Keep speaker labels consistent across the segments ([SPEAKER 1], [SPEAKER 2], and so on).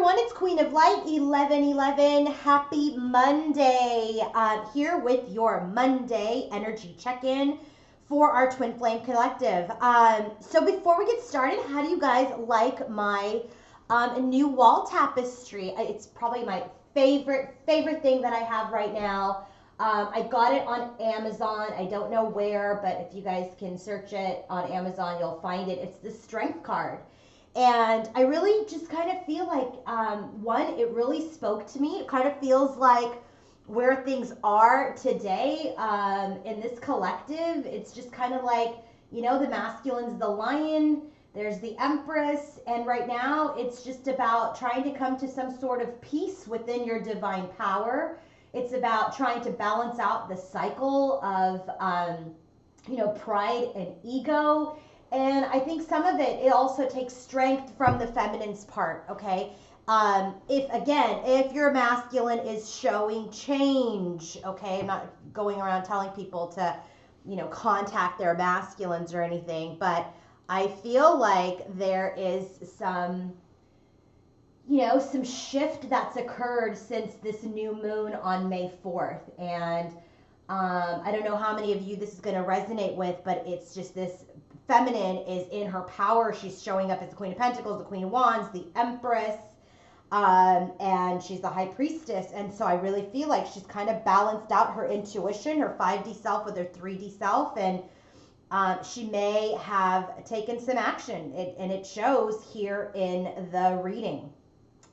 [SPEAKER 1] everyone, it's Queen of Light 1111. Happy Monday. Here with your Monday energy check-in for our Twin Flame Collective. So before we get started, how do you guys like my new wall tapestry? It's probably my favorite thing that I have right now. I got it on Amazon. I don't know where, but if you guys can search it on Amazon, you'll find it. It's the Strength card. And I really just kind of feel like, one, it really spoke to me. It kind of feels like where things are today in this collective. It's just kind of like, you know, the masculine's the lion, there's the empress, and right now it's just about trying to come to some sort of peace within your divine power. It's about trying to balance out the cycle of, you know, pride and ego. And I think some of it also takes strength from the feminine's part, okay? If your masculine is showing change, okay? I'm not going around telling people to, you know, contact their masculines or anything, but I feel like there is some, you know, some shift that's occurred since this new moon on May 4th. And I don't know how many of you this is going to resonate with, but it's just this feminine is in her power. She's showing up as the Queen of Pentacles, the Queen of Wands, the Empress, and she's the High Priestess. And so I really feel like she's kind of balanced out her intuition, her 5D self with her 3D self, and she may have taken some action, and it shows here in the reading.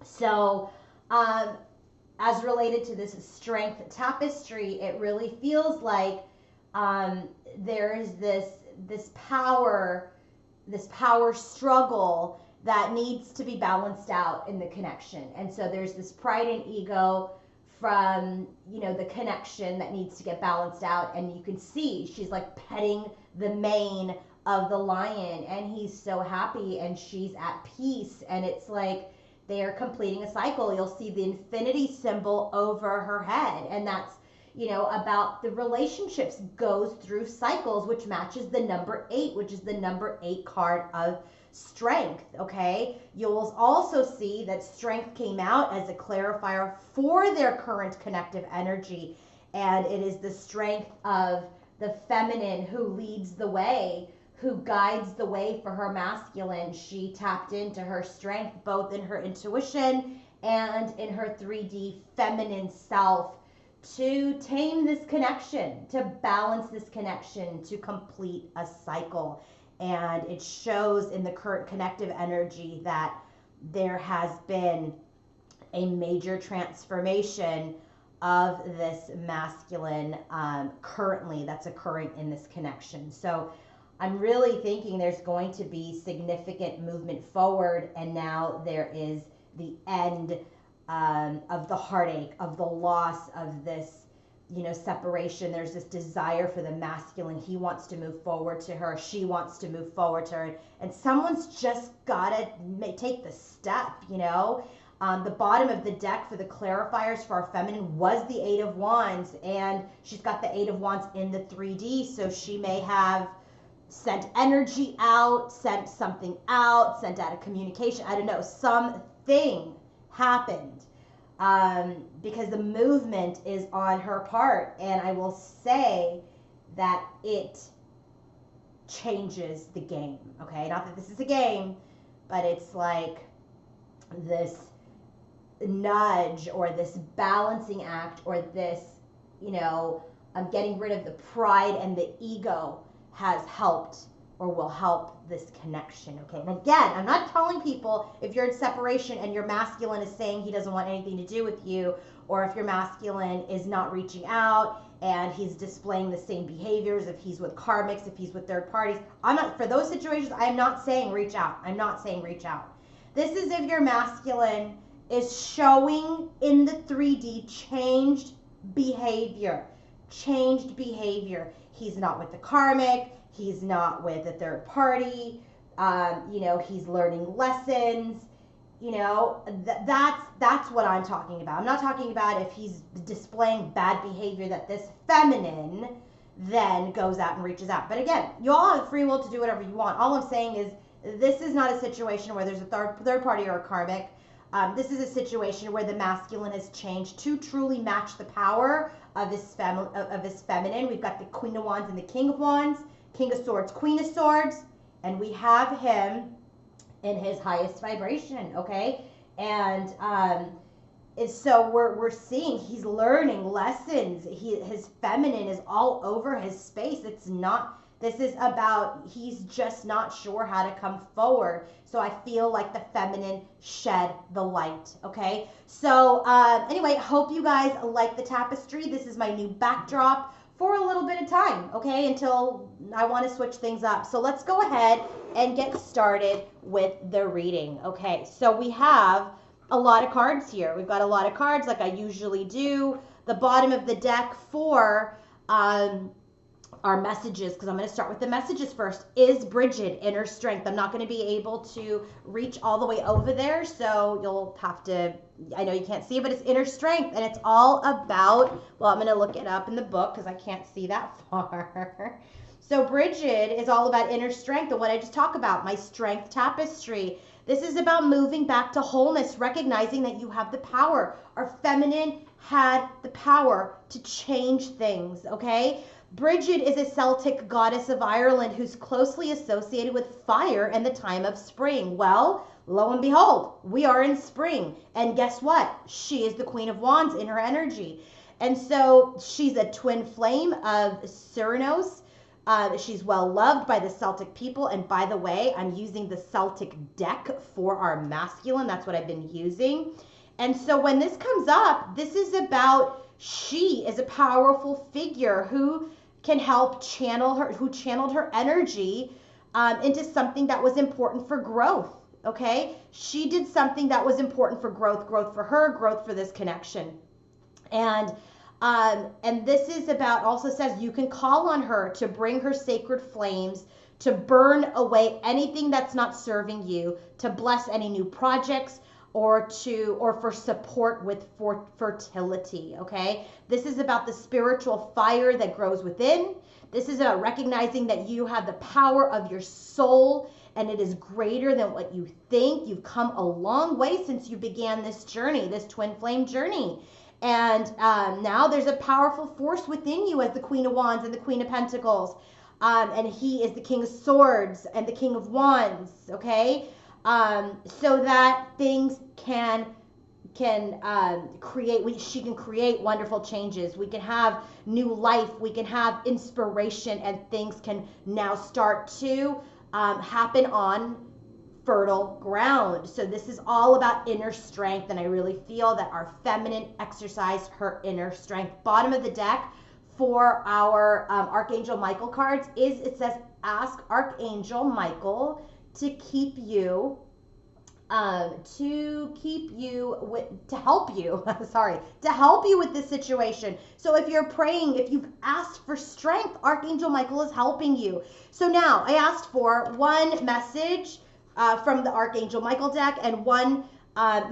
[SPEAKER 1] So as related to this Strength tapestry, it really feels like there's this power struggle that needs to be balanced out in the connection. And so there's this pride and ego from, you know, the connection that needs to get balanced out. And you can see she's like petting the mane of the lion, and he's so happy and she's at peace. And it's like they are completing a cycle. You'll see the infinity symbol over her head, and that's, you know, about the relationships goes through cycles, which matches the number 8, which is the number 8 card of strength, okay? You'll also see that strength came out as a clarifier for their current connective energy, and it is the strength of the feminine who leads the way, who guides the way for her masculine. She tapped into her strength both in her intuition and in her 3D feminine self to tame this connection, to balance this connection, to complete a cycle. And it shows in the current connective energy that there has been a major transformation of this masculine currently that's occurring in this connection. So I'm really thinking there's going to be significant movement forward, and now there is the end of the heartache, of the loss, of this, you know, separation. There's this desire for the masculine. He wants to move forward to her. She wants to move forward to her. And someone's just got to take the step, you know. The bottom of the deck for the clarifiers for our feminine was the 8 of Wands, and she's got the 8 of Wands in the 3D. So she may have sent energy out, sent something out, sent out a communication. I don't know, something happened because the movement is on her part, and I will say that it changes the game, okay? Not that this is a game, but it's like this nudge or this balancing act or this, you know, getting rid of the pride and the ego has helped or will help this connection, okay? And again, I'm not telling people if you're in separation and your masculine is saying he doesn't want anything to do with you, or if your masculine is not reaching out and he's displaying the same behaviors, if he's with karmics, if he's with third parties. I'm not, for those situations, I'm not saying reach out. I'm not saying reach out. This is if your masculine is showing in the 3D changed behavior. Changed behavior. He's not with the karmic. He's not with a third party. You know, he's learning lessons. You know, that's what I'm talking about. I'm not talking about if he's displaying bad behavior that this feminine then goes out and reaches out. But again, you all have free will to do whatever you want. All I'm saying is this is not a situation where there's a third party or a karmic. This is a situation where the masculine has changed to truly match the power of his feminine. We've got the Queen of Wands and the King of Wands, King of Swords, Queen of Swords, and we have him in his highest vibration, okay? And so we're seeing he's learning lessons. His feminine is all over his space. This is about, he's just not sure how to come forward. So I feel like the feminine shed the light, okay? So anyway, hope you guys like the tapestry. This is my new backdrop for a little bit of time, okay? Until I want to switch things up. So let's go ahead and get started with the reading, okay? So we have a lot of cards here. We've got a lot of cards like I usually do. The bottom of the deck for our messages, because I'm going to start with the messages first, is Bridget, inner strength. I'm not going to be able to reach all the way over there, so you'll have to, I know you can't see it, but it's inner strength, and it's all about, well, I'm going to look it up in the book because I can't see that far. So Bridget is all about inner strength, and what I just talked about, my strength tapestry. This is about moving back to wholeness, recognizing that you have the power. Our feminine had the power to change things, okay? Bridget is a Celtic goddess of Ireland who's closely associated with fire and the time of spring. Well, lo and behold, we are in spring. And guess what? She is the Queen of Wands in her energy. And so she's a twin flame of Cyrnos. She's well loved by the Celtic people. And by the way, I'm using the Celtic deck for our masculine. That's what I've been using. And so when this comes up, this is about she is a powerful figure who can help channel her, who channeled her energy into something that was important for growth, okay? She did something that was important for growth for her, growth for this connection. And this is about, also says you can call on her to bring her sacred flames, to burn away anything that's not serving you, to bless any new projects, or for support with fertility, okay? This is about the spiritual fire that grows within. This is about recognizing that you have the power of your soul and it is greater than what you think. You've come a long way since you began this journey, this twin flame journey. And now there's a powerful force within you as the Queen of Wands and the Queen of Pentacles. And he is the King of Swords and the King of Wands, okay? So that things can create, she can create wonderful changes. We can have new life. We can have inspiration, and things can now start to happen on fertile ground. So this is all about inner strength, and I really feel that our feminine exercised her inner strength. Bottom of the deck for our Archangel Michael cards is, it says, ask Archangel Michael to keep you, to help you with this situation. So if you're praying, if you've asked for strength, Archangel Michael is helping you. So now I asked for one message from the Archangel Michael deck and one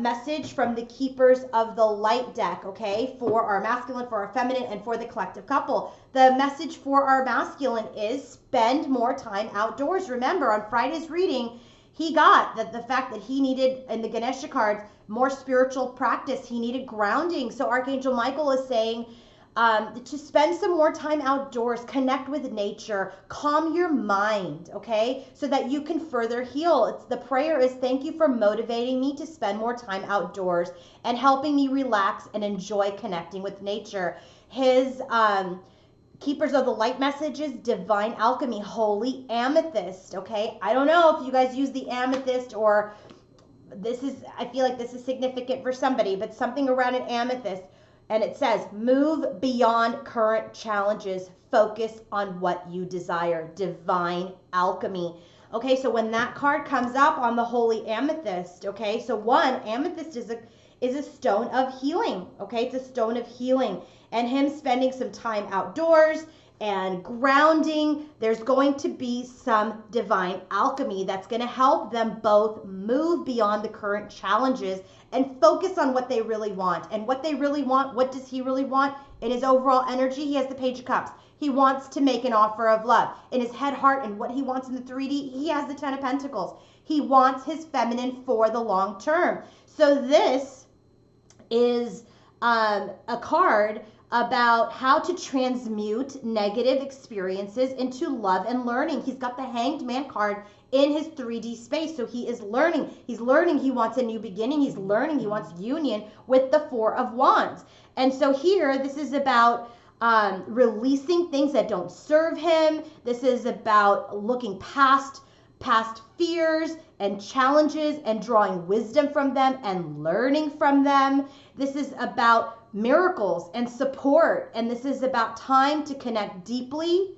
[SPEAKER 1] message from the Keepers of the Light deck, okay, for our masculine, for our feminine, and for the collective couple. The message for our masculine is spend more time outdoors. Remember, on Friday's reading, he got that the fact that he needed, in the Ganesha cards, more spiritual practice. He needed grounding. So Archangel Michael is saying to spend some more time outdoors, connect with nature, calm your mind, okay, so that you can further heal. The prayer is, thank you for motivating me to spend more time outdoors and helping me relax and enjoy connecting with nature. His Keepers of the Light messages, divine alchemy, holy amethyst, okay? I don't know if you guys use the amethyst, or this is, I feel like this is significant for somebody, but something around an amethyst. And it says, move beyond current challenges. Focus on what you desire. Divine alchemy. Okay, so when that card comes up on the holy amethyst, okay, so one, amethyst is a stone of healing, okay? It's a stone of healing. And him spending some time outdoors and grounding, there's going to be some divine alchemy that's going to help them both move beyond the current challenges and focus on what they really want. And what they really want, what does he really want? In his overall energy, he has the Page of Cups. He wants to make an offer of love. In his head, heart, and what he wants in the 3D, he has the Ten of Pentacles. He wants his feminine for the long term. So this is a card about how to transmute negative experiences into love and learning. He's got the Hanged Man card in his 3D space. So he is learning. He's learning he wants a new beginning. He's learning he wants union with the Four of Wands. And so here, this is about releasing things that don't serve him. This is about looking past fears and challenges and drawing wisdom from them and learning from them. This is about miracles and support, and this is about time to connect deeply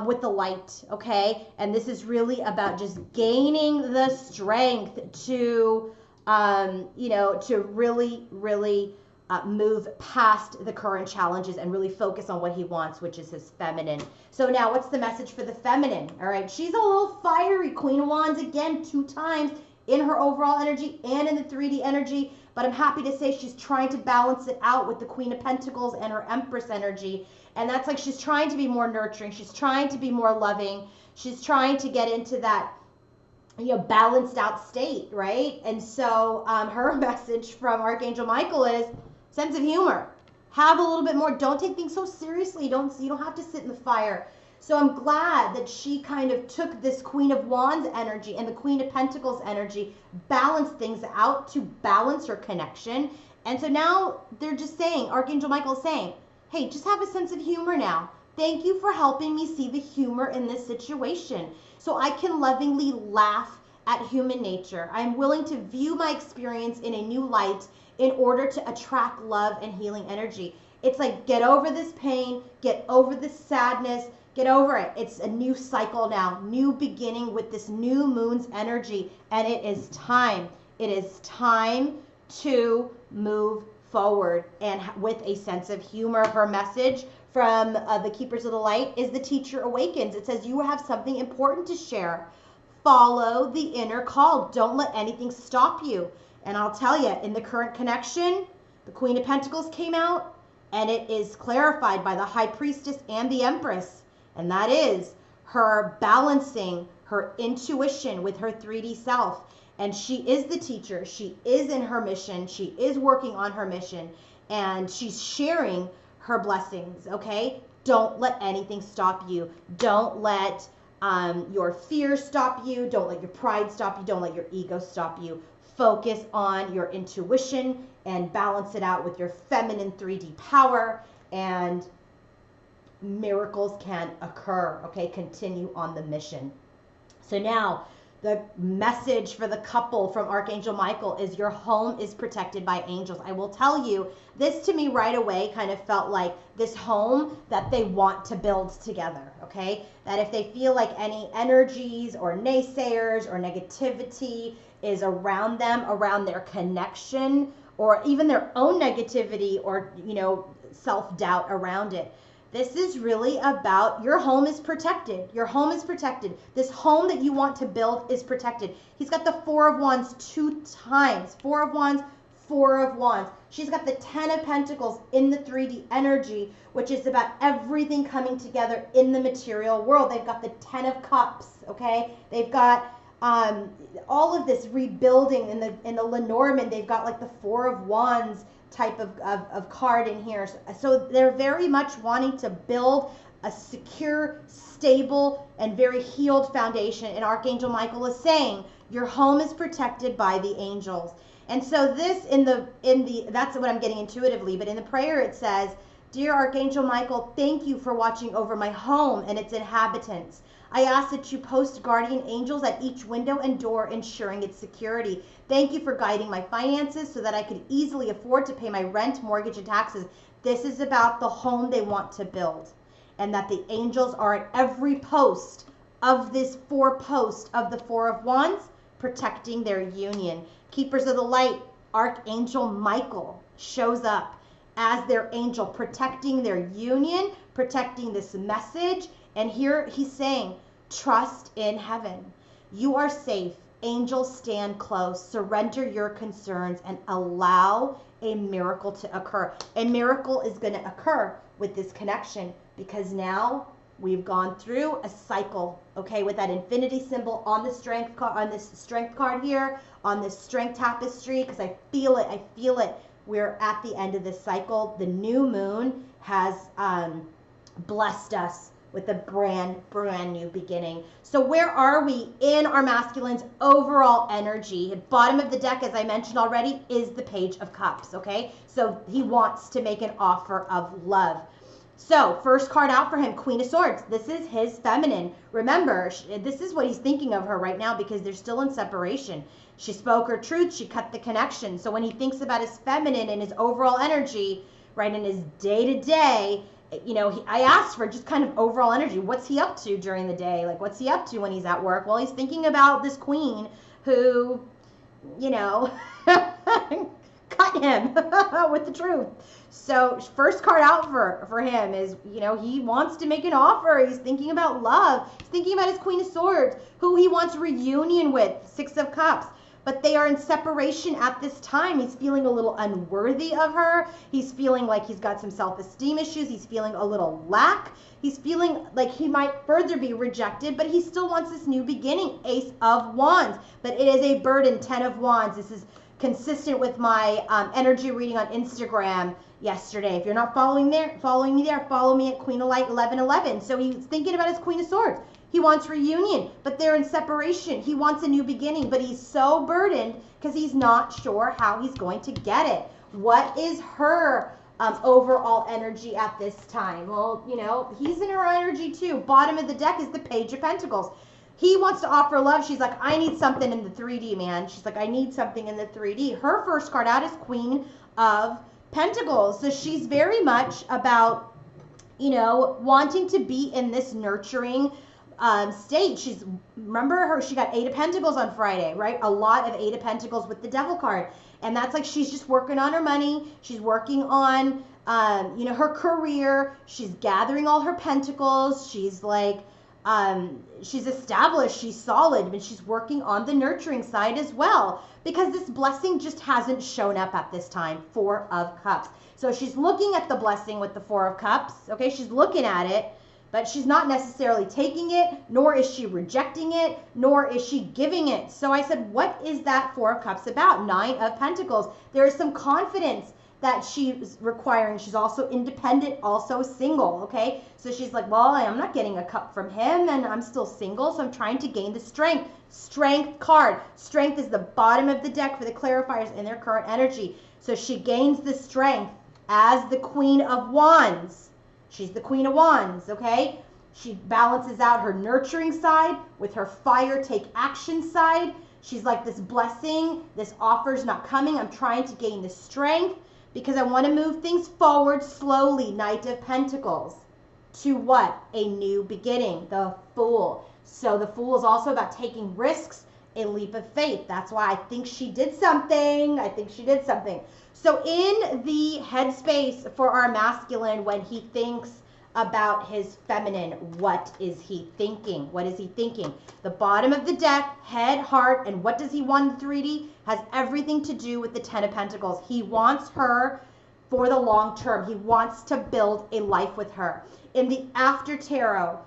[SPEAKER 1] with the light, okay? And this is really about just gaining the strength to, to really move past the current challenges and really focus on what he wants, which is his feminine. So now what's the message for the feminine? All right, she's a little fiery. Queen of Wands again 2 times in her overall energy and in the 3D energy, but I'm happy to say she's trying to balance it out with the Queen of Pentacles and her Empress energy. And that's like she's trying to be more nurturing. She's trying to be more loving. She's trying to get into that balanced out state, right? And so her message from Archangel Michael is sense of humor. Have a little bit more. Don't take things so seriously. You don't have to sit in the fire. So I'm glad that she kind of took this Queen of Wands energy and the Queen of Pentacles energy, balanced things out to balance her connection. And so now they're just saying, Archangel Michael is saying, hey, just have a sense of humor now. Thank you for helping me see the humor in this situation so I can lovingly laugh at human nature. I'm willing to view my experience in a new light in order to attract love and healing energy. It's like, get over this pain, get over this sadness, get over it. It's a new cycle now, new beginning with this new moon's energy, and it is time. It is time to move forward and with a sense of humor. Her message from the Keepers of the Light is the teacher awakens. It says you have something important to share. Follow the inner call. Don't let anything stop you. And I'll tell you, in the current connection, the Queen of Pentacles came out, and it is clarified by the High Priestess and the Empress. And that is her balancing her intuition with her 3D self. And she is the teacher. She is in her mission. She is working on her mission. And she's sharing her blessings, okay? Don't let anything stop you. Don't let your fear stop you. Don't let your pride stop you. Don't let your ego stop you. Focus on your intuition and balance it out with your feminine 3D power, and miracles can occur, okay? Continue on the mission. So now, the message for the couple from Archangel Michael is your home is protected by angels. I will tell you, this to me right away kind of felt like this home that they want to build together, okay? That if they feel like any energies or naysayers or negativity is around them, around their connection, or even their own negativity or, self-doubt around it, this is really about your home is protected. Your home is protected. This home that you want to build is protected. He's got the Four of Wands 2 times. Four of Wands, Four of Wands. She's got the 10 of Pentacles in the 3D energy, which is about everything coming together in the material world. They've got the 10 of Cups, okay? They've got all of this rebuilding in the Lenormand. They've got like the Four of Wands type of card in here. So they're very much wanting to build a secure, stable, and very healed foundation. And Archangel Michael is saying your home is protected by the angels. And so this that's what I'm getting intuitively, but in the prayer it says, "Dear Archangel Michael, thank you for watching over my home and its inhabitants. I ask that you post guardian angels at each window and door, ensuring its security. Thank you for guiding my finances so that I could easily afford to pay my rent, mortgage, and taxes." This is about the home they want to build, and that the angels are at every post of this 4 post of the Four of Wands, protecting their union. Keepers of the Light, Archangel Michael shows up as their angel, protecting their union, protecting this message. And here he's saying, trust in heaven. You are safe. Angels stand close. Surrender your concerns and allow a miracle to occur. A miracle is going to occur with this connection, because now we've gone through a cycle, okay, with that infinity symbol on the strength card, on this strength card here, on this strength tapestry because I feel it. I feel it. We're at the end of this cycle. The new moon has blessed us with a brand new beginning. So where are we in our masculine's overall energy? At bottom of the deck, as I mentioned already, is the Page of Cups, okay? So he wants to make an offer of love. So first card out for him, Queen of Swords. This is his feminine. Remember, this is what he's thinking of her right now because they're still in separation. She spoke her truth. She cut the connection. So when he thinks about his feminine and his overall energy, right, in his day-to-day, you know, I asked for just kind of overall energy. What's he up to during the day? Like, what's he up to when he's at work? Well, he's thinking about this queen who, you know, cut him with the truth. So first card out for him is, you know, he wants to make an offer. He's thinking about love. He's thinking about his Queen of Swords, who he wants reunion with, Six of Cups. But they are in separation at this time. He's feeling a little unworthy of her. He's feeling like he's got some self-esteem issues. He's feeling a little lack. He's feeling like he might further be rejected, but he still wants this new beginning, Ace of Wands. But it is a burden, 10 of Wands. This is consistent with my energy reading on Instagram yesterday. If you're not following me there, follow me at Queen of Light 1111. So he's thinking about his Queen of Swords. He wants reunion, but they're in separation. He wants a new beginning, but he's so burdened because he's not sure how he's going to get it. What is her overall energy at this time? Well, you know, he's in her energy too. Bottom of the deck is the Page of Pentacles. He wants to offer love. She's like, I need something in the 3D, man. She's like, I need something in the 3D. Her first card out is Queen of Pentacles. So she's very much about, you know, wanting to be in this nurturing state. Remember her, she got 8 of Pentacles on Friday, right? A lot of 8 of Pentacles with the Devil card. And that's like, she's just working on her money. She's working on, you know, her career. She's gathering all her pentacles. She's like, she's established, she's solid, but she's working on the nurturing side as well because this blessing just hasn't shown up at this time. 4 of Cups. So she's looking at the blessing with the 4 of Cups. Okay, she's looking at it, but she's not necessarily taking it, nor is she rejecting it, nor is she giving it. So I said, what is that 4 of Cups about? 9 of Pentacles. There is some confidence that she's requiring. She's also independent, also single, okay? So she's like, well, I'm not getting a cup from him and I'm still single, so I'm trying to gain the strength. Strength card. Strength is the bottom of the deck for the clarifiers in their current energy. So she gains the strength as the Queen of Wands. She's the Queen of Wands, okay? She balances out her nurturing side with her fire, take action side. She's like, this blessing, this offer's not coming. I'm trying to gain the strength because I want to move things forward slowly. Knight of Pentacles. To what? A new beginning. The Fool. So the Fool is also about taking risks, a leap of faith. That's why I think she did something. I think she did something. So in the headspace for our masculine, when he thinks about his feminine, what is he thinking? What is he thinking? The bottom of the deck, head, heart, and what does he want in 3D? Has everything to do with the 10 of Pentacles. He wants her for the long term. He wants to build a life with her. In the after tarot,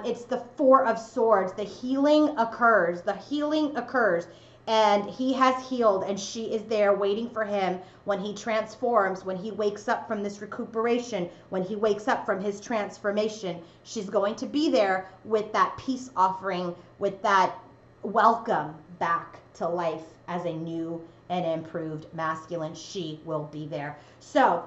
[SPEAKER 1] it's the 4 of Swords. The healing occurs. The healing occurs. And he has healed, and she is there waiting for him when he transforms, when he wakes up from this recuperation, when he wakes up from his transformation. She's going to be there with that peace offering, with that welcome back to life as a new and improved masculine. She will be there. So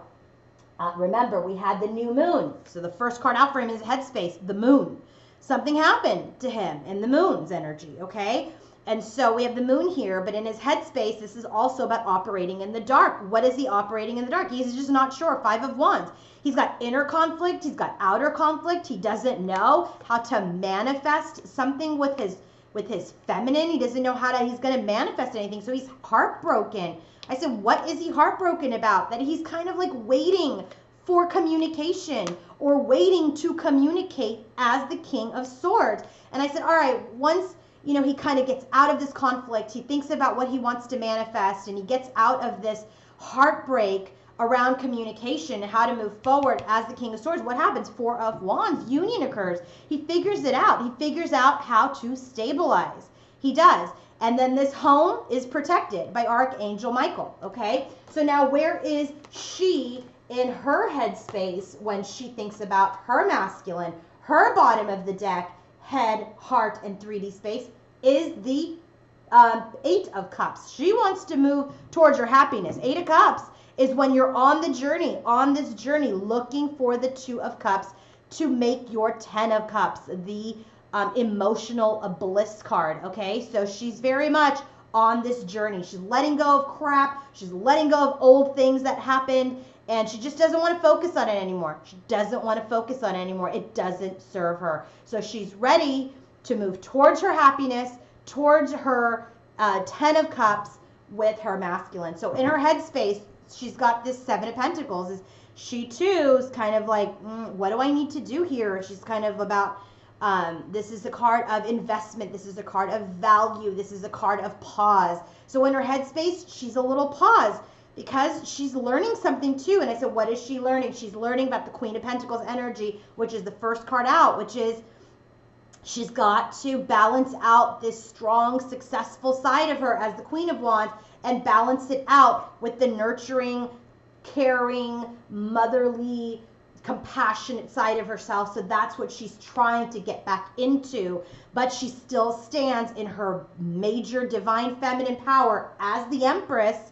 [SPEAKER 1] remember, we had the new moon. So the first card out for him is Headspace, the moon. Something happened to him in the moon's energy, okay? And so we have the moon here, but in his headspace, this is also about operating in the dark. What is he operating in the dark? He's just not sure. 5 of Wands. He's got inner conflict. He's got outer conflict. He doesn't know how to manifest something with his feminine. He doesn't know he's going to manifest anything. So he's heartbroken. I said, what is he heartbroken about? That he's kind of like waiting for communication or waiting to communicate as the King of Swords. And I said, all right, once you know, he kind of gets out of this conflict. He thinks about what he wants to manifest, and he gets out of this heartbreak around communication and how to move forward as the King of Swords. What happens? 4 of Wands. Union occurs. He figures it out. He figures out how to stabilize. He does. And then this home is protected by Archangel Michael, okay? So now where is she in her headspace when she thinks about her masculine? Her bottom of the deck, head, heart, and 3D space is the 8 of Cups. She wants to move towards your happiness. 8 of Cups is when you're on the journey, on this journey, looking for the 2 of Cups to make your 10 of Cups, the emotional bliss card, okay? So she's very much on this journey. She's letting go of crap. She's letting go of old things that happened, and she just doesn't want to focus on it anymore. She doesn't want to focus on it anymore. It doesn't serve her. So she's ready to move towards her happiness, towards her 10 of Cups with her masculine. So in her headspace, she's got this 7 of Pentacles. She too is kind of like, what do I need to do here? She's kind of about, this is a card of investment. This is a card of value. This is a card of pause. So in her headspace, she's a little pause because she's learning something too. And I said, what is she learning? She's learning about the Queen of Pentacles energy, which is the first card out, which is she's got to balance out this strong, successful side of her as the Queen of Wands and balance it out with the nurturing, caring, motherly, compassionate side of herself. So that's what she's trying to get back into, but she still stands in her major divine feminine power as the Empress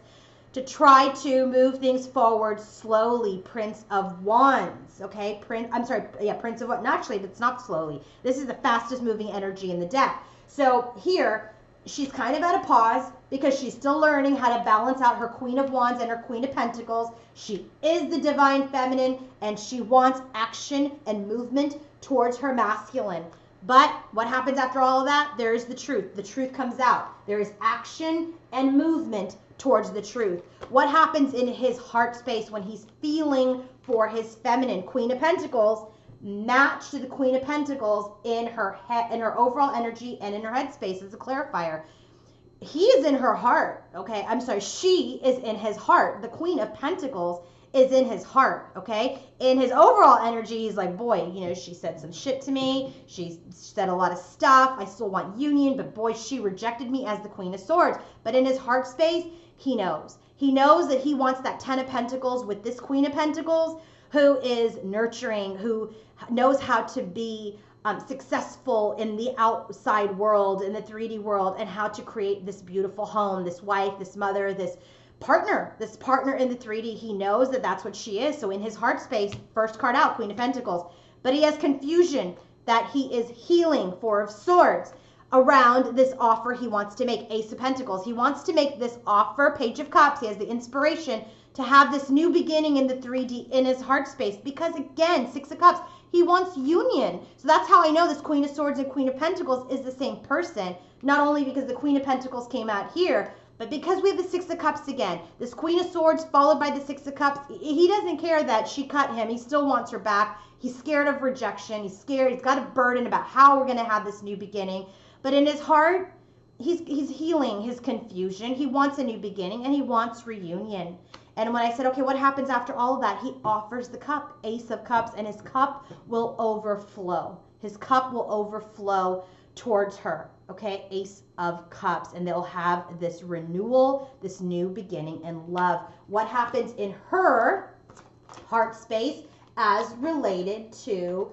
[SPEAKER 1] to try to move things forward slowly. Prince of Wands, okay? Prince of Wands. Actually, that's not slowly. This is the fastest moving energy in the deck. So here, she's kind of at a pause because she's still learning how to balance out her Queen of Wands and her Queen of Pentacles. She is the divine feminine, and she wants action and movement towards her masculine. But what happens after all of that? There is the truth. The truth comes out. There is action and movement towards the truth. What happens in his heart space when he's feeling for his feminine? Queen of Pentacles match to the Queen of Pentacles in her head, in her overall energy, and in her head space as a clarifier. He is in her heart, okay? I'm sorry, she is in his heart. The Queen of Pentacles is in his heart, okay? In his overall energy, he's like, boy, you know, she said some shit to me. She said a lot of stuff. I still want union, but boy, she rejected me as the Queen of Swords. But in his heart space, he knows. He knows that he wants that 10 of Pentacles with this Queen of Pentacles, who is nurturing, who knows how to be successful in the outside world, in the 3D world, and how to create this beautiful home, this wife, this mother, this partner in the 3D. He knows that that's what she is. So in his heart space, first card out, Queen of Pentacles. But he has confusion that he is healing, 4 of Swords, around this offer he wants to make, Ace of Pentacles. He wants to make this offer, Page of Cups. He has the inspiration to have this new beginning in the 3D in his heart space because, again, 6 of Cups, he wants union. So that's how I know this Queen of Swords and Queen of Pentacles is the same person, not only because the Queen of Pentacles came out here, but because we have the 6 of Cups again. This Queen of Swords followed by the 6 of Cups. He doesn't care that she cut him. He still wants her back. He's scared of rejection. He's scared. He's got a burden about how we're going to have this new beginning. But in his heart, he's healing his confusion. He wants a new beginning, and he wants reunion. And when I said, okay, what happens after all of that? He offers the cup, Ace of Cups, and his cup will overflow. His cup will overflow towards her, okay? Ace of Cups, and they'll have this renewal, this new beginning in love. What happens in her heart space as related to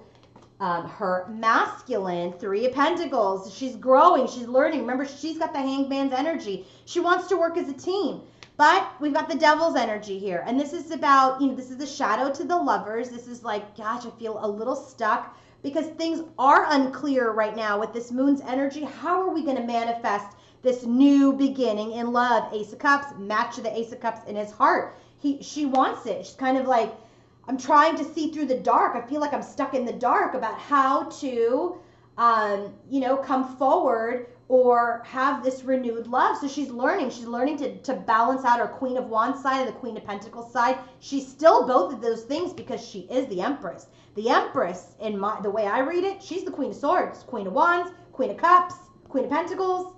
[SPEAKER 1] her masculine, 3 of Pentacles? She's growing, she's learning. Remember, she's got the Hangman's energy. She wants to work as a team. But we've got the Devil's energy here. And this is about, you know, this is the shadow to the lovers. This is like, gosh, I feel a little stuck because things are unclear right now with this Moon's energy. How are we going to manifest this new beginning in love? Ace of Cups, match to the Ace of Cups in his heart. She wants it. She's kind of like, I'm trying to see through the dark. I feel like I'm stuck in the dark about how to, you know, come forward or have this renewed love. So she's learning to balance out her Queen of Wands side and the Queen of Pentacles side. She's still both of those things because she is the Empress. The Empress, in the way I read it, she's the Queen of Swords, Queen of Wands, Queen of Cups, Queen of Pentacles.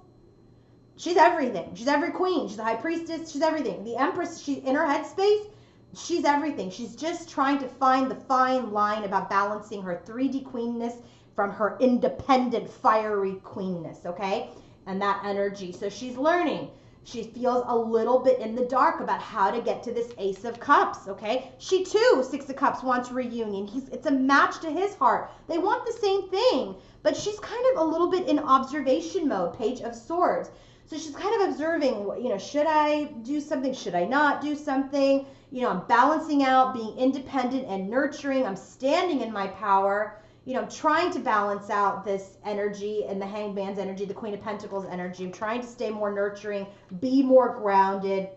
[SPEAKER 1] She's everything. She's every queen. She's the High Priestess. She's everything. The Empress, she's in her headspace. She's everything. She's just trying to find the fine line about balancing her 3D queenness from her independent, fiery queenness, okay? and that energy. So she's learning. She feels a little bit in the dark about how to get to this Ace of Cups, okay? She too, Six of Cups, wants reunion. It's a match to his heart. They want the same thing, but she's kind of a little bit in observation mode, Page of Swords. So she's kind of observing, you know, should I do something? Should I not do something? You know, I'm balancing out, being independent and nurturing. I'm standing in my power. You know, I'm trying to balance out this energy and the Hanged Man's energy, the Queen of Pentacles energy. I'm trying to stay more nurturing, be more grounded.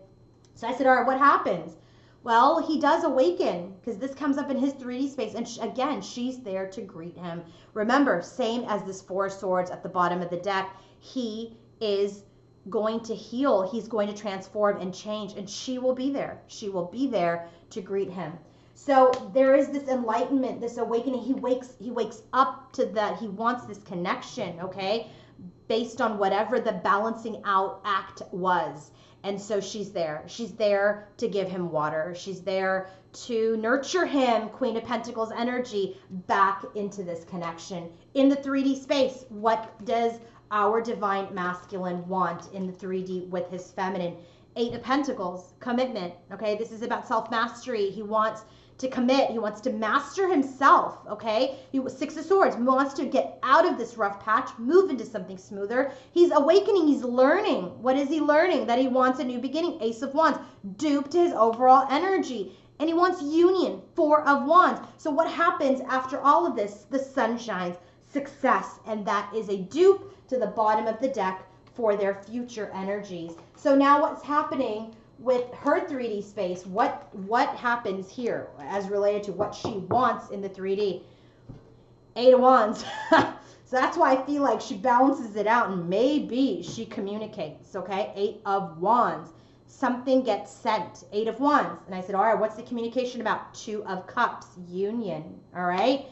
[SPEAKER 1] So I said, all right, what happens? Well, he does awaken because this comes up in his 3D space. And again, she's there to greet him. Remember, same as this Four of Swords at the bottom of the deck, he is going to heal. He's going to transform and change, and she will be there. She will be there to greet him. So there is this enlightenment, this awakening. He wakes up to that. He wants this connection, okay, based on whatever the balancing out act was. And so she's there. She's there to give him water. She's there to nurture him, Queen of Pentacles energy, back into this connection. In the 3D space, what does our divine masculine want in the 3D with his feminine? 8 of Pentacles, commitment, okay? This is about self-mastery. He wants to commit. He wants to master himself, okay? He was 6 of Swords, wants to get out of this rough patch, move into something smoother. He's awakening. He's learning. What is he learning? That he wants a new beginning. Ace of Wands, dupe to his overall energy. And he wants union. 4 of Wands. So what happens after all of this? The sun shines, success, and that is a dupe to the bottom of the deck for their future energies. So now what's happening with her 3D space? What happens here as related to what she wants in the 3D? 8 of Wands. So that's why I feel like she balances it out and maybe she communicates, okay? 8 of Wands. Something gets sent. 8 of Wands. And I said, all right, what's the communication about? 2 of Cups, union, all right?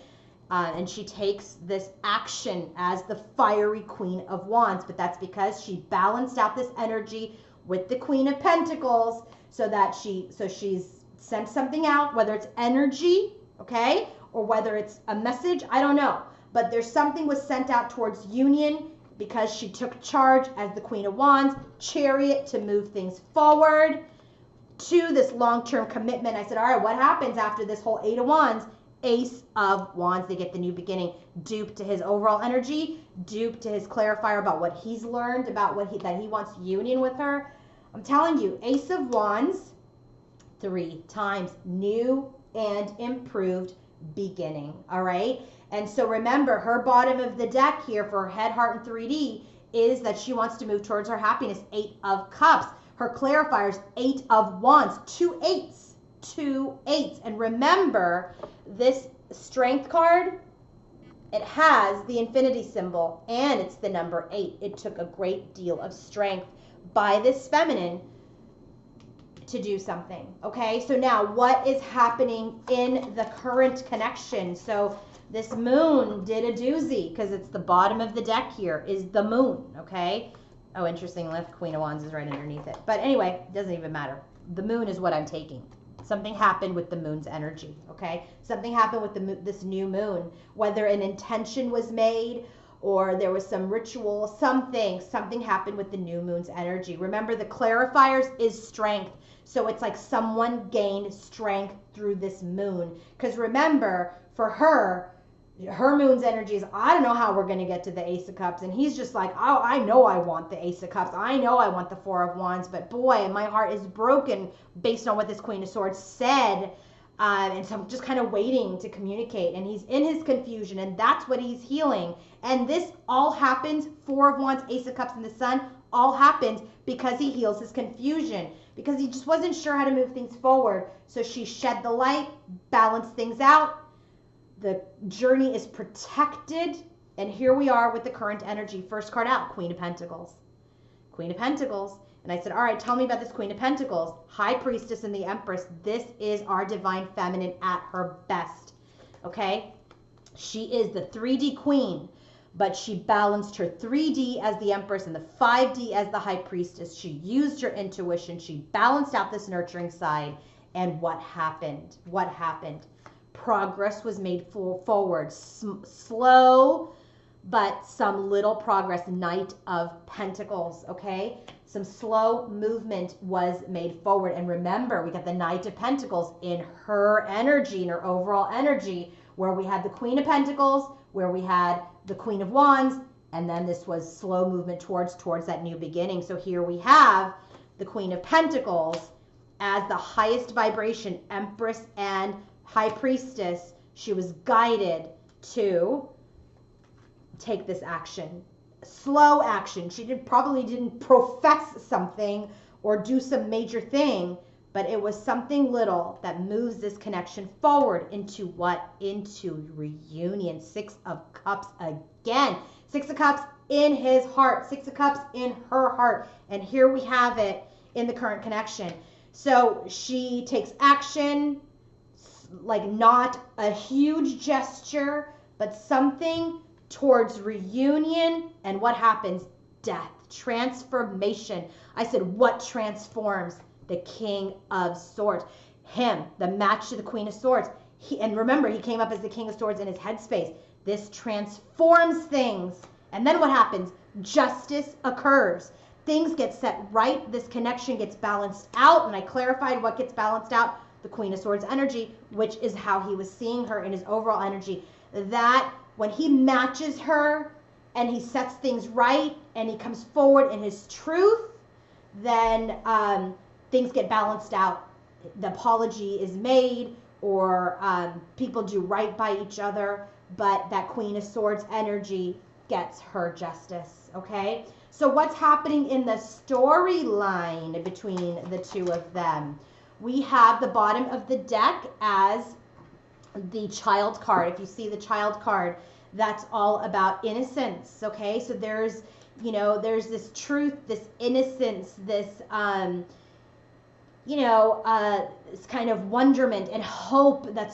[SPEAKER 1] And she takes this action as the fiery Queen of Wands, but that's because she balanced out this energy with the Queen of Pentacles, so she's sent something out, whether it's energy, okay, or whether it's a message, I don't know, but there's something was sent out towards union because she took charge as the Queen of Wands, Chariot, to move things forward to this long-term commitment. I said, all right, what happens after this whole 8 of Wands? Ace of Wands. They get the new beginning. Dupe to his overall energy, dupe to his clarifier about what he's learned, about that he wants union with her. I'm telling you, Ace of Wands, 3 times new and improved beginning. All right. And so remember, her bottom of the deck here for her head, heart, and 3D is that she wants to move towards her happiness. 8 of Cups. Her clarifiers, 8 of Wands. 2 8s. 2 8s. And remember, this strength card, it has the infinity symbol and it's the number 8. It took a great deal of strength by this feminine to do something. Okay, so now what is happening in the current connection? So this moon did a doozy because it's the bottom of the deck here is the moon. Okay, oh, interesting, left Queen of Wands is right underneath it, but anyway, it doesn't even matter. The moon is what I'm taking. Something happened with the moon's energy, okay? Something happened with this new moon, whether an intention was made or there was some ritual, something happened with the new moon's energy. Remember, the clarifiers is strength. So it's like someone gained strength through this moon. Because remember, for her moon's energy is, I don't know how we're going to get to the Ace of Cups. And he's just like, oh, I know I want the Ace of Cups. I know I want the 4 of Wands. But boy, my heart is broken based on what this Queen of Swords said. And so I'm just kind of waiting to communicate. And he's in his confusion. And that's what he's healing. And this all happens, 4 of Wands, Ace of Cups, and the Sun, all happens because he heals his confusion. Because he just wasn't sure how to move things forward. So she shed the light, balanced things out. The journey is protected, and here we are with the current energy. First card out, Queen of Pentacles. Queen of Pentacles. And I said, all right, tell me about this Queen of Pentacles. High Priestess and the Empress. This is our divine feminine at her best, okay? She is the 3D queen, but she balanced her 3D as the Empress and the 5D as the High Priestess. She used her intuition. She balanced out this nurturing side. And what happened? What happened? Progress was made forward, slow but some little progress. Knight of Pentacles, okay? Some slow movement was made forward. And remember, we got the Knight of Pentacles in her energy, in her overall energy, where we had the Queen of Pentacles, where we had the Queen of Wands, and then this was slow movement towards that new beginning. So here we have the Queen of Pentacles as the highest vibration, Empress and High Priestess. She was guided to take this action, slow action. She probably didn't profess something or do some major thing, but it was something little that moves this connection forward into what? Into reunion. Six of Cups again. Six of Cups in his heart. Six of Cups in her heart. And here we have it in the current connection. So she takes action, like not a huge gesture, but something towards reunion. And what happens? Death, transformation. I said, what transforms? The King of Swords. Him, the match to the Queen of Swords. And remember, he came up as the King of Swords in his headspace. This transforms things. And then what happens? Justice occurs. Things get set right. This connection gets balanced out. And I clarified what gets balanced out. The Queen of Swords energy, which is how he was seeing her in his overall energy. That when he matches her and he sets things right and he comes forward in his truth, then things get balanced out. The apology is made, or people do right by each other, but that Queen of Swords energy gets her justice, okay? So what's happening in the storyline between the two of them? We have the bottom of the deck as the Child card. If you see the Child card, that's all about innocence, okay? So there's, you know, there's this truth, this innocence, this, this kind of wonderment and hope that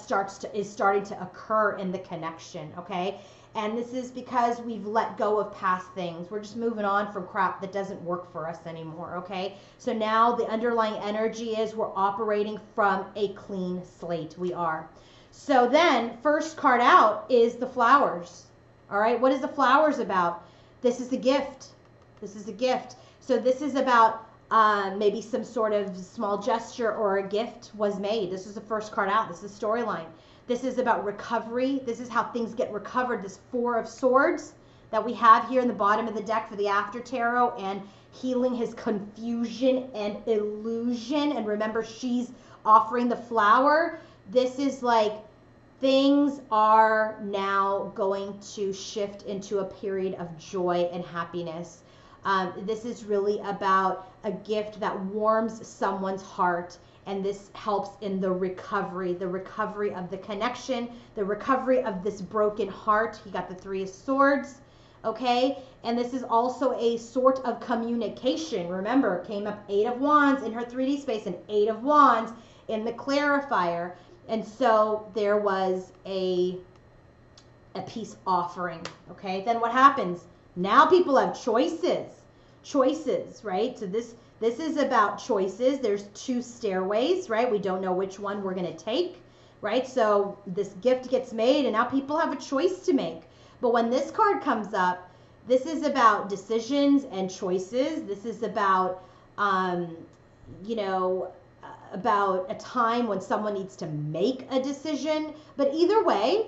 [SPEAKER 1] is starting to occur in the connection, okay? And this is because we've let go of past things. We're just moving on from crap that doesn't work for us anymore, okay? So now the underlying energy is we're operating from a clean slate. We are. So then, first card out is the flowers, all right? What is the flowers about? This is a gift. This is a gift. So this is about maybe some sort of small gesture or a gift was made. This is the first card out. This is the storyline. This is about recovery. This is how things get recovered. This Four of Swords that we have here in the bottom of the deck for the After Tarot, and healing his confusion and illusion. And remember, she's offering the flower. This is like things are now going to shift into a period of joy and happiness. This is really about a gift that warms someone's heart, and this helps in the recovery of the connection, the recovery of this broken heart. He got the Three of Swords, okay? And this is also a sort of communication. Remember, came up Eight of Wands in her 3D space and Eight of Wands in the clarifier. And so there was a peace offering, okay? Then what happens? Now people have choices, right? So this is about choices. There's two stairways, right? We don't know which one we're going to take, right? So this gift gets made and now people have a choice to make. But when this card comes up, this is about decisions and choices. This is about, about a time when someone needs to make a decision. But either way,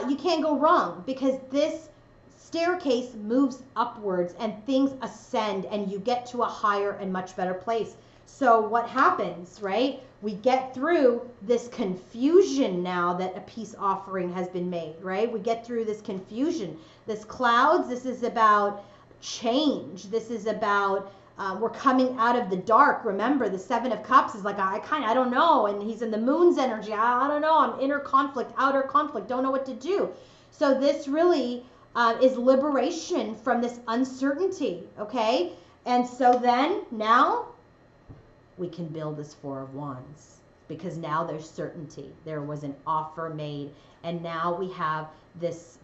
[SPEAKER 1] you can't go wrong, because this staircase moves upwards and things ascend and you get to a higher and much better place. So what happens, right? We get through this confusion now that a peace offering has been made, right? We get through this confusion, this clouds. This is about change. This is about we're coming out of the dark. Remember, the Seven of Cups is like, I don't know. And he's in the moon's energy. I don't know. I'm inner conflict, outer conflict. Don't know what to do. So this really is liberation from this uncertainty, okay? And so then now we can build this Four of Wands, because now there's certainty. There was an offer made, and now we have this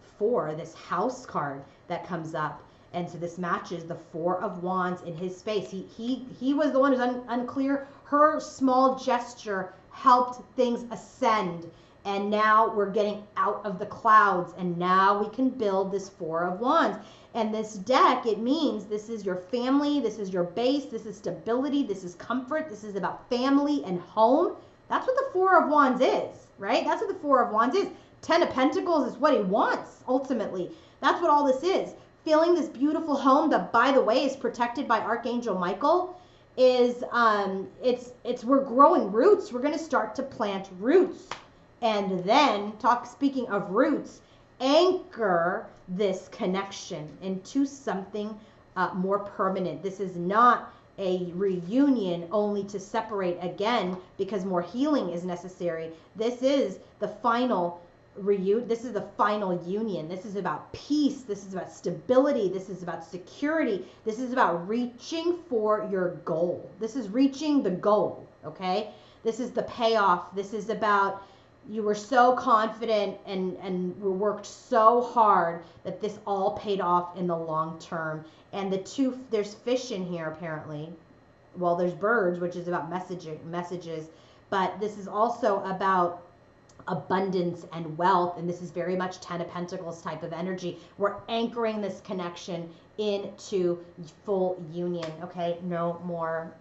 [SPEAKER 1] house card that comes up. And so this matches the Four of Wands in his space. He was the one who's unclear. Her small gesture helped things ascend And now we're getting out of the clouds, and now we can build this Four of Wands. And this deck, it means this is your family, this is your base, this is stability, this is comfort, this is about family and home. That's what the Four of Wands is, right? That's what the Four of Wands is. 10 of Pentacles is what he wants, ultimately. That's what all this is. Feeling this beautiful home that, by the way, is protected by Archangel Michael is, we're growing roots. We're going to start to plant roots. And then, speaking of roots, anchor this connection into something more permanent. This is not a reunion only to separate again because more healing is necessary. This is the final this is the final union. This is about peace. This is about stability. This is about security. This is about reaching for your goal. This is reaching the goal, okay? This is the payoff. This is about you were so confident and worked so hard that this all paid off in the long term. And there's fish in here apparently. Well, there's birds, which is about messages, but this is also about abundance and wealth, and this is very much 10 of Pentacles type of energy. We're anchoring this connection into full union, okay? No more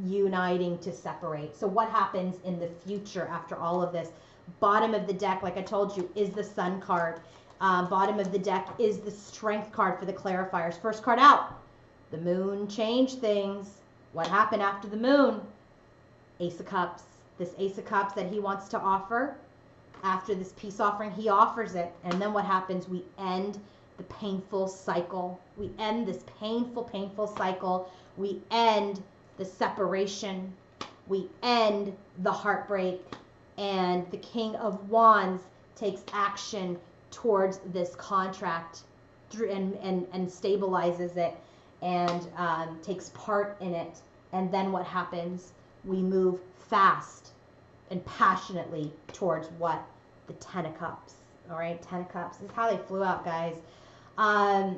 [SPEAKER 1] uniting to separate. So what happens in the future after all of this? Bottom of the deck, like I told you, is the Sun card. Bottom of the deck is the Strength card for the clarifiers. First card out, the Moon changed things. What happened after the Moon? Ace of Cups. This Ace of Cups that he wants to offer, after this peace offering, he offers it. And then what happens? We end the painful cycle. We end this painful cycle. We end the separation. We end the heartbreak. And the King of Wands takes action towards this contract and stabilizes it and takes part in it. And then what happens? We move fast and passionately towards what? The 10 of Cups. All right, 10 of Cups. This is how they flew out, guys.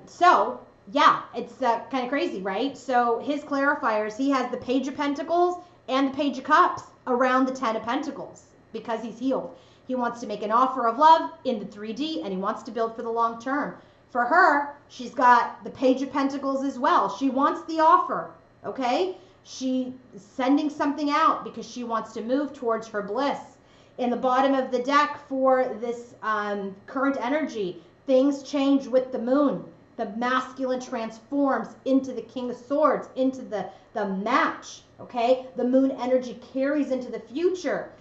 [SPEAKER 1] So, yeah, it's kind of crazy, right? So his clarifiers, he has the Page of Pentacles and the Page of Cups around the 10 of Pentacles because he's healed. He wants to make an offer of love in the 3D, and he wants to build for the long term. For her, she's got the Page of Pentacles as well. She wants the offer, okay? She is sending something out because she wants to move towards her bliss. In the bottom of the deck for this current energy, things change with the Moon. The masculine transforms into the King of Swords, into the match, okay? The Moon energy carries into the future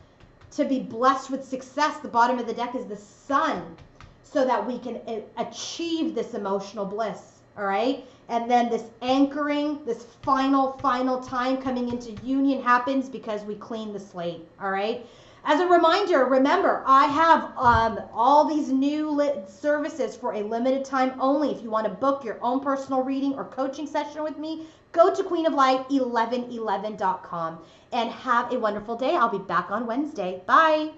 [SPEAKER 1] to be blessed with success. The bottom of the deck is the Sun, so that we can achieve this emotional bliss, all right? And then this anchoring, this final time coming into union happens because we clean the slate, all right? As a reminder, remember, I have all these new services for a limited time only. If you want to book your own personal reading or coaching session with me, go to queenoflight1111.com and have a wonderful day. I'll be back on Wednesday. Bye.